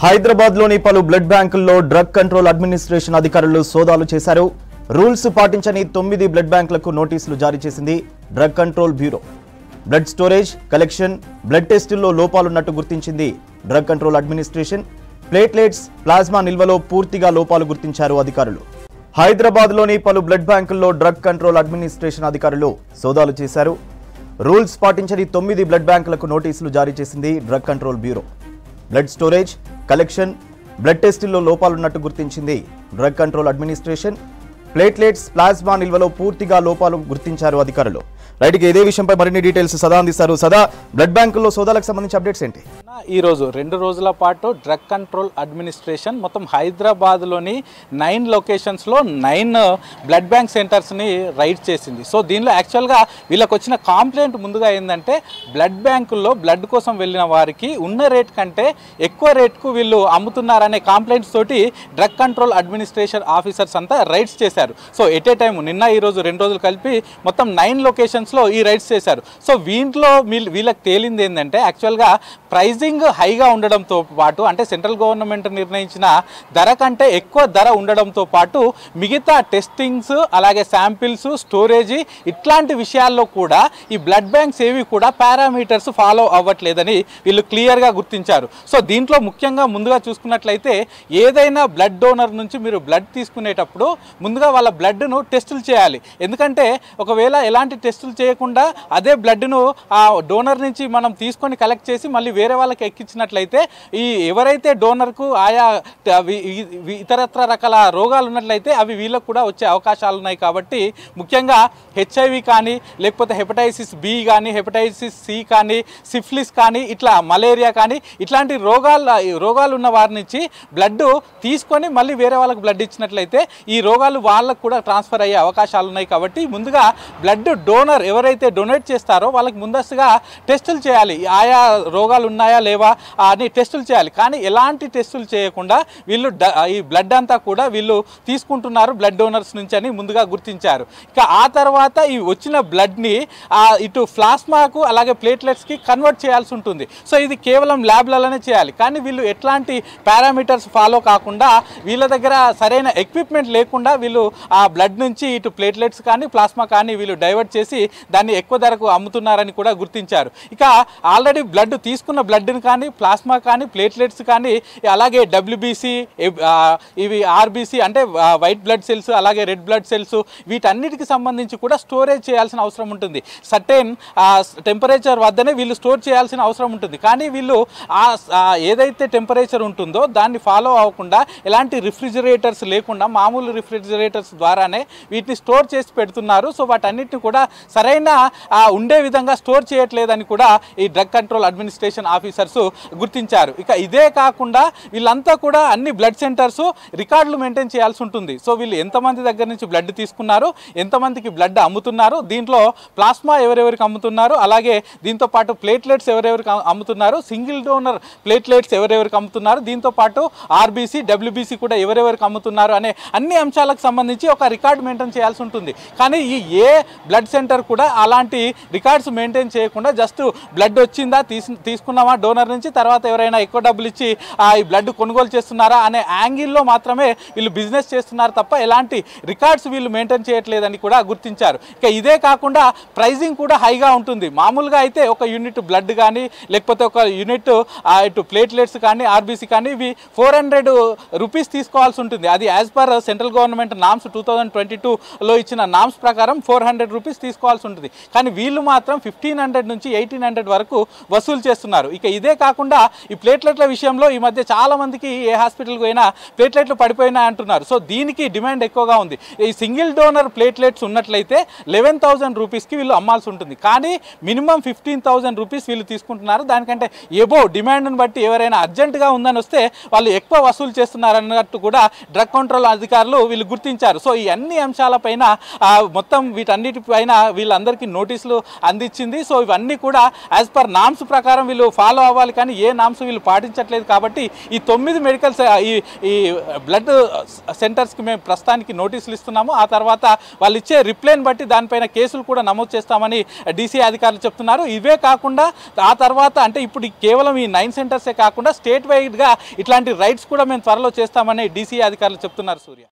హైదరాబాద్లోని పలు బ్లడ్ బ్యాంకుల్లో డ్రగ్ కంట్రోల్ అడ్మినిస్ట్రేషన్ అధికారులు సోదాలు చేశారు. రూల్స్ పాటించని 9 బ్లడ్ బ్యాంకులకు నోటీసులు జారీ చేసింది drug control bureau. Blood storage, collection, blood టెస్టుల్లో లోపాలున్నట్టు గుర్తించింది drug control administration. Platelets, plasma నిల్వలో పూర్తిగా లోపాలు గుర్తించారు అధికారులు. హైదరాబాద్లోని పలు బ్లడ్ బ్యాంకుల్లో డ్రగ్ కంట్రోల్ అడ్మినిస్ట్రేషన్ అధికారులు సోదాలు చేశారు. రూల్స్ పాటించని 9 బ్లడ్ బ్యాంకులకు నోటీసులు జారీ చేసింది drug control bureau. Blood storage, collection, blood టెస్టుల్లో లోపాలున్నట్టు గుర్తించింది drug control administration. Platelets, plasma నిల్వలో పూర్తిగా లోపాలు గుర్తించారు అధికారులు. రైట్కి ఇదే విషయంపై మరిన్ని డీటెయిల్స్ సదా అందిస్తారు. సదా, బ్లడ్ బ్యాంకుల్లో సోదాలకు సంబంధించి అప్డేట్స్ ఏంటి? ఈ రోజు 2 రోజుల పాటు డ్రగ్ కంట్రోల్ అడ్మినిస్ట్రేషన్ మొత్తం హైదరాబాద్లోని 9 లొకేషన్స్లో 9 బ్లడ్ బ్యాంక్ సెంటర్స్ని రైడ్ చేసింది. సో దీనిలో యాక్చువల్గా వీళ్ళకి వచ్చిన కాంప్లైంట్ ముందుగా ఏంటంటే బ్లడ్ బ్యాంకుల్లో బ్లడ్ కోసం వెళ్ళిన వారికి ఉన్న రేట్ కంటే ఎక్కువ రేట్కు వీళ్ళు అమ్ముతున్నారనే కాంప్లైంట్స్ తోటి డ్రగ్ కంట్రోల్ అడ్మినిస్ట్రేషన్ ఆఫీసర్స్ అంతా రైడ్స్ చేశారు. సో ఎట్ ఏ టైం నిన్న ఈ రోజు 2 రోజులు కలిపి మొత్తం 9 లొకేషన్స్లో ఈ రైడ్స్ చేశారు. సో వీంట్లో వీళ్ళకి తేలింది ఏంటంటే యాక్చువల్గా ప్రైజింగ్ హైగా ఉండడంతో పాటు, అంటే సెంట్రల్ గవర్నమెంట్ నిర్ణయించిన ధర కంటే ఎక్కువ ధర ఉండడంతో పాటు మిగతా టెస్టింగ్స్, అలాగే శాంపిల్స్, స్టోరేజీ ఇట్లాంటి విషయాల్లో కూడా ఈ బ్లడ్ బ్యాంక్స్ ఏవి కూడా పారామీటర్స్ ఫాలో అవ్వట్లేదని వీళ్ళు క్లియర్గా గుర్తించారు. సో దీంట్లో ముఖ్యంగా ముందుగా చూసుకున్నట్లయితే ఏదైనా బ్లడ్ డోనర్ నుంచి మీరు బ్లడ్ తీసుకునేటప్పుడు ముందుగా వాళ్ళ బ్లడ్ను టెస్టులు చేయాలి. ఎందుకంటే ఒకవేళ ఎలాంటి టెస్టులు చేయకుండా అదే బ్లడ్ను ఆ డోనర్ నుంచి మనం తీసుకొని కలెక్ట్ చేసి మళ్ళీ వేరే వాళ్ళకి ఎక్కించినట్లయితే ఈ ఎవరైతే డోనర్కు ఆయా ఇతరత్ర రకాల రోగాలు ఉన్నట్లయితే అవి వీళ్ళకు కూడా వచ్చే అవకాశాలు ఉన్నాయి. కాబట్టి ముఖ్యంగా హెచ్ఐవి కానీ, లేకపోతే హెపటైటిస్ బి కానీ, హెపటైటిస్ సి కానీ, సిఫిలిస్ కానీ, ఇట్లా మలేరియా కానీ ఇట్లాంటి రోగాలు ఉన్న వారి నుంచి బ్లడ్ తీసుకొని మళ్ళీ వేరే వాళ్ళకి బ్లడ్ ఇచ్చినట్లయితే ఈ రోగాలు వాళ్ళకు కూడా ట్రాన్స్ఫర్ అయ్యే అవకాశాలు ఉన్నాయి. కాబట్టి ముందుగా బ్లడ్ డోనర్ ఎవరైతే డొనేట్ చేస్తారో వాళ్ళకి ముందస్తుగా టెస్టులు చేయాలి. ఆయా రోగాలు ఉన్నాయా లేవా అని టెస్టులు చేయాలి. కానీ ఎలాంటి టెస్టులు చేయకుండా వీళ్ళు ఈ బ్లడ్ అంతా కూడా వీళ్ళు తీసుకుంటున్నారు బ్లడ్ డోనర్స్ నుంచి అని ముందుగా గుర్తించారు. ఇక ఆ తర్వాత ఈ వచ్చిన బ్లడ్ని ఇటు ప్లాస్మాకు అలాగే ప్లేట్లెట్స్కి కన్వర్ట్ చేయాల్సి ఉంటుంది. సో ఇది కేవలం ల్యాబ్లలోనే చేయాలి. కానీ వీళ్ళు ఎట్లాంటి పారామీటర్స్ ఫాలో కాకుండా వీళ్ళ దగ్గర సరైన ఎక్విప్మెంట్ లేకుండా వీళ్ళు ఆ బ్లడ్ నుంచి ఇటు ప్లేట్లెట్స్ కానీ ప్లాస్మా కానీ వీళ్ళు డైవర్ట్ చేసి దాన్ని ఎక్కువ ధరకు అమ్ముతున్నారని కూడా గుర్తించారు. ఇక ఆల్రెడీ బ్లడ్ తీసుకున్న బ్లడ్ని కానీ, ప్లాస్మా కానీ, ప్లేట్లెట్స్ కానీ, అలాగే డబ్ల్యూబీసీ, ఇవి ఆర్బీసీ అంటే వైట్ బ్లడ్ సెల్స్, అలాగే రెడ్ బ్లడ్ సెల్స్, వీటన్నిటికి సంబంధించి కూడా స్టోరేజ్ చేయాల్సిన అవసరం ఉంటుంది. సర్టెన్ టెంపరేచర్ వద్దనే వీళ్ళు స్టోర్ చేయాల్సిన అవసరం ఉంటుంది. కానీ వీళ్ళు ఏదైతే టెంపరేచర్ ఉంటుందో దాన్ని ఫాలో అవ్వకుండా ఎలాంటి రిఫ్రిజిరేటర్స్ లేకుండా మామూలు రిఫ్రిజిరేటర్స్ ద్వారానే వీటిని స్టోర్ చేసి పెడుతున్నారు. సో వాటన్నిటిని కూడా సరైన ఉండే విధంగా స్టోర్ చేయట్లేదని కూడా ఈ డ్రగ్ కంట్రోల్ అడ్మినిస్ట్రేషన్ ఆఫీసర్స్ గుర్తించారు. ఇక ఇదే కాకుండా వీళ్ళంతా కూడా అన్ని బ్లడ్ సెంటర్స్ రికార్డులు మెయింటైన్ చేయాల్సి ఉంటుంది. సో వీళ్ళు ఎంతమంది దగ్గర నుంచి బ్లడ్ తీసుకున్నారు, ఎంతమందికి బ్లడ్ అమ్ముతున్నారు, దీంట్లో ప్లాస్మా ఎవరెవరికి అమ్ముతున్నారు, అలాగే దీంతో పాటు ప్లేట్లెట్స్ ఎవరెవరికి అమ్ముతున్నారు, సింగిల్ డోనర్ ప్లేట్లెట్స్ ఎవరెవరికి అమ్ముతున్నారు, దీంతో పాటు ఆర్బీసీ, డబ్ల్యూబీసీ కూడా ఎవరెవరికి అమ్ముతున్నారు అనే అన్ని అంశాలకు సంబంధించి ఒక రికార్డు మెయింటైన్ చేయాల్సి ఉంటుంది. కానీ ఏ బ్లడ్ సెంటర్ కూడా అలాంటి రికార్డ్స్ మెయింటైన్ చేయకుండా జస్ట్ బ్లడ్ వచ్చిందా, తీసుకున్నామా డోనర్ నుంచి, తర్వాత ఎవరైనా ఎక్కువ డబ్బులు ఇచ్చి ఈ బ్లడ్ కొనుగోలు చేస్తున్నారా అనే యాంగిల్లో మాత్రమే వీళ్ళు బిజినెస్ చేస్తున్నారు తప్ప ఎలాంటి రికార్డ్స్ వీళ్ళు మెయింటైన్ చేయట్లేదని కూడా గుర్తించారు. ఇక ఇదే కాకుండా ప్రైజింగ్ కూడా హైగా ఉంటుంది. మామూలుగా అయితే ఒక యూనిట్ బ్లడ్ కానీ, లేకపోతే ఒక యూనిట్ ఇటు ప్లేట్లెట్స్ కానీ, ఆర్బీసీ కానీ ఇవి 400 రూపీస్ తీసుకోవాల్సి ఉంటుంది. అది as per central government norms 2022లో ఇచ్చిన నామ్స్ ప్రకారం 400 రూపీస్ తీసుకోవాల్సి ఉంటుంది. కానీ వీళ్ళు మాత్రం 1500 నుంచి 1800 వరకు వసూలు చేస్తున్నారు. ఇక ఇదే కాకుండా ఈ ప్లేట్లెట్ల విషయంలో ఈ మధ్య చాలా మందికి ఏ హాస్పిటల్కి పోయినా ప్లేట్లెట్లు పడిపోయినాయి అంటున్నారు. సో దీనికి డిమాండ్ ఎక్కువగా ఉంది. ఈ సింగిల్ డోనర్ ప్లేట్లెట్స్ ఉన్నట్లయితే 11,000 రూపీస్కి వీళ్ళు అమ్మాల్సి ఉంటుంది. కానీ మినిమం 15,000 రూపీస్ వీళ్ళు తీసుకుంటున్నారు. దానికంటే ఎబో డిమాండ్ని బట్టి ఎవరైనా అర్జెంటుగా ఉందని వస్తే వాళ్ళు ఎక్కువ వసూలు చేస్తున్నారు అన్నట్టు కూడా డ్రగ్ కంట్రోల్ అధికారులు వీళ్ళు గుర్తించారు. సో ఈ అన్ని అంశాలపైన మొత్తం వీటన్నిటిపైన వీళ్ళందరికీ నోటీసులు అందించింది. సో ఇవన్నీ కూడా యాజ్ పర్ నామ్స్ ప్రకారం వీళ్ళు ఫాలో అవ్వాలి, కానీ ఏ నామ్స్ వీళ్ళు పాటించట్లేదు. కాబట్టి ఈ 9 మెడికల్ ఈ బ్లడ్ సెంటర్స్కి మేము ప్రస్తుతానికి నోటీసులు ఇస్తున్నాము. ఆ తర్వాత వాళ్ళు ఇచ్చే రిప్లైని బట్టి దానిపైన కేసులు కూడా నమోదు చేస్తామని డీసీ అధికారులు చెప్తున్నారు. ఇవే కాకుండా ఆ తర్వాత అంటే ఇప్పుడు కేవలం ఈ 9 సెంటర్సే కాకుండా స్టేట్ వైడ్గా ఇట్లాంటి రైడ్స్ కూడా మేము త్వరలో చేస్తామని డీసీ అధికారులు చెప్తున్నారు. సూర్య.